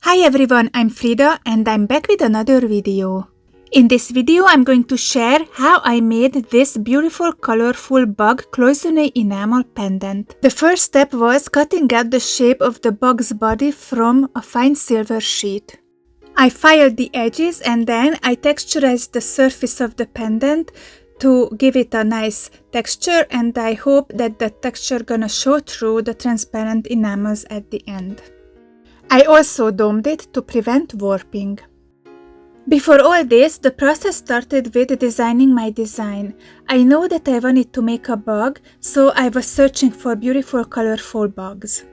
Hi everyone, I'm Frida and I'm back with another video. In this video I'm going to share how I made this beautiful colorful bug Cloisonne Enamel pendant. The first step was cutting out the shape of the bug's body from a fine silver sheet. I filed the edges and then I texturized the surface of the pendant to give it a nice texture, and I hope that the texture gonna show through the transparent enamels at the end. I also domed it to prevent warping. Before all this, the process started with designing my design. I know that I wanted to make a bug, so I was searching for beautiful colorful bugs.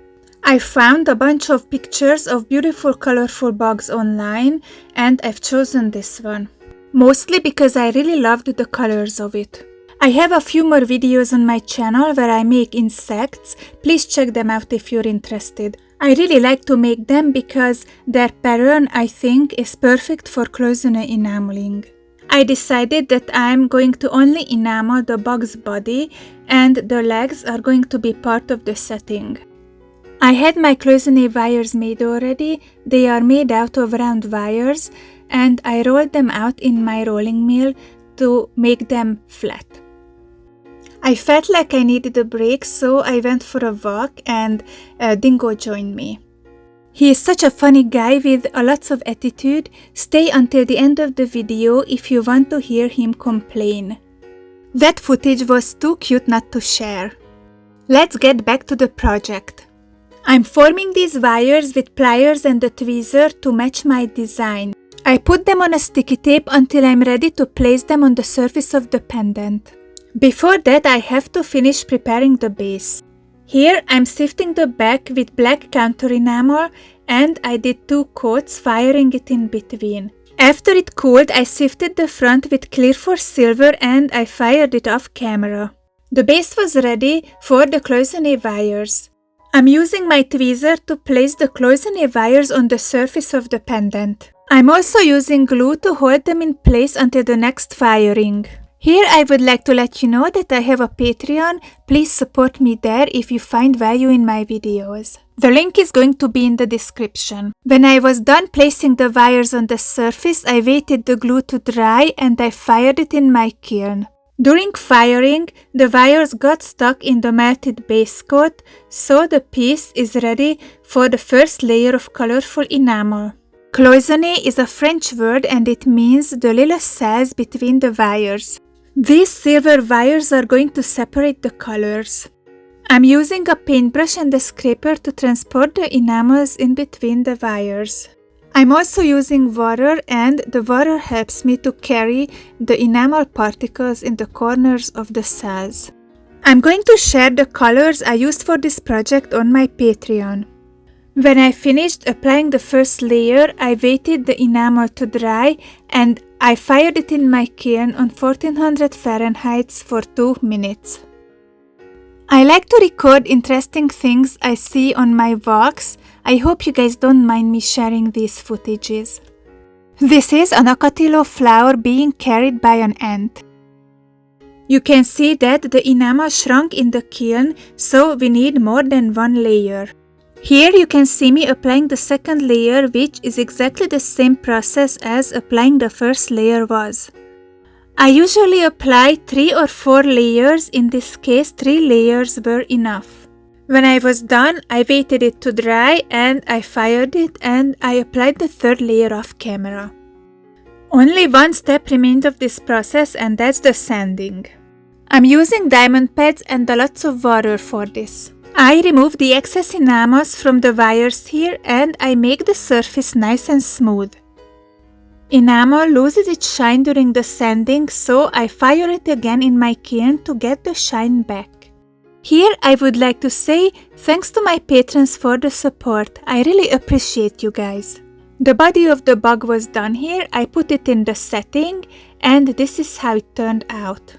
I found a bunch of pictures of beautiful colorful bugs online and I've chosen this one. Mostly because I really loved the colors of it. I have a few more videos on my channel where I make insects. Please check them out if you're interested. I really like to make them because their pattern, I think, is perfect for Cloisonne enameling. I decided that I'm going to only enamel the bug's body and the legs are going to be part of the setting. I had my Cloisonne wires made already. They are made out of round wires and I rolled them out in my rolling mill to make them flat. I felt like I needed a break, so I went for a walk and Dingo joined me. He is such a funny guy with lots of attitude. Stay until the end of the video if you want to hear him complain. That footage was too cute not to share. Let's get back to the project. I'm forming these wires with pliers and a tweezer to match my design. I put them on a sticky tape until I'm ready to place them on the surface of the pendant. Before that, I have to finish preparing the base. Here I'm sifting the back with black counter enamel and I did 2 coats, firing it in between. After it cooled, I sifted the front with clear for silver and I fired it off camera. The base was ready for the Cloisonne wires. I'm using my tweezer to place the Cloisonne wires on the surface of the pendant. I'm also using glue to hold them in place until the next firing. Here I would like to let you know that I have a Patreon. Please support me there if you find value in my videos. The link is going to be in the description. When I was done placing the wires on the surface, I waited the glue to dry and I fired it in my kiln. During firing, the wires got stuck in the melted base coat, so the piece is ready for the first layer of colorful enamel. Cloisonne is a French word and it means the little cells between the wires. These silver wires are going to separate the colors. I'm using a paintbrush and a scraper to transport the enamels in between the wires. I'm also using water and the water helps me to carry the enamel particles in the corners of the cells. I'm going to share the colors I used for this project on my Patreon. When I finished applying the first layer, I waited the enamel to dry and I fired it in my kiln on 1400 Fahrenheit for 2 minutes. I like to record interesting things I see on my walks. I hope you guys don't mind me sharing these footages. This is an ocotillo flower being carried by an ant. You can see that the enamel shrunk in the kiln, so we need more than 1 layer. Here you can see me applying the second layer, which is exactly the same process as applying the first layer was. I usually apply 3 or 4 layers, in this case 3 layers were enough. When I was done, I waited it to dry and I fired it and I applied the third layer off camera. Only one step remained of this process and that's the sanding. I'm using diamond pads and lots of water for this. I remove the excess enamels from the wires here and I make the surface nice and smooth. Enamel loses its shine during the sanding, so I fire it again in my kiln to get the shine back. Here I would like to say thanks to my patrons for the support. I really appreciate you guys. The body of the bug was done here. I put it in the setting and this is how it turned out.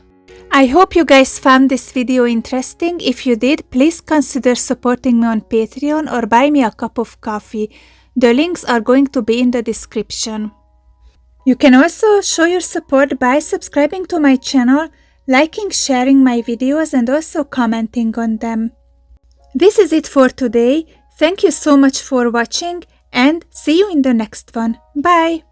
I hope you guys found this video interesting. If you did, please consider supporting me on Patreon or buy me a cup of coffee. The links are going to be in the description. You can also show your support by subscribing to my channel, liking, sharing my videos and also commenting on them. This is it for today. Thank you so much for watching and see you in the next one. Bye!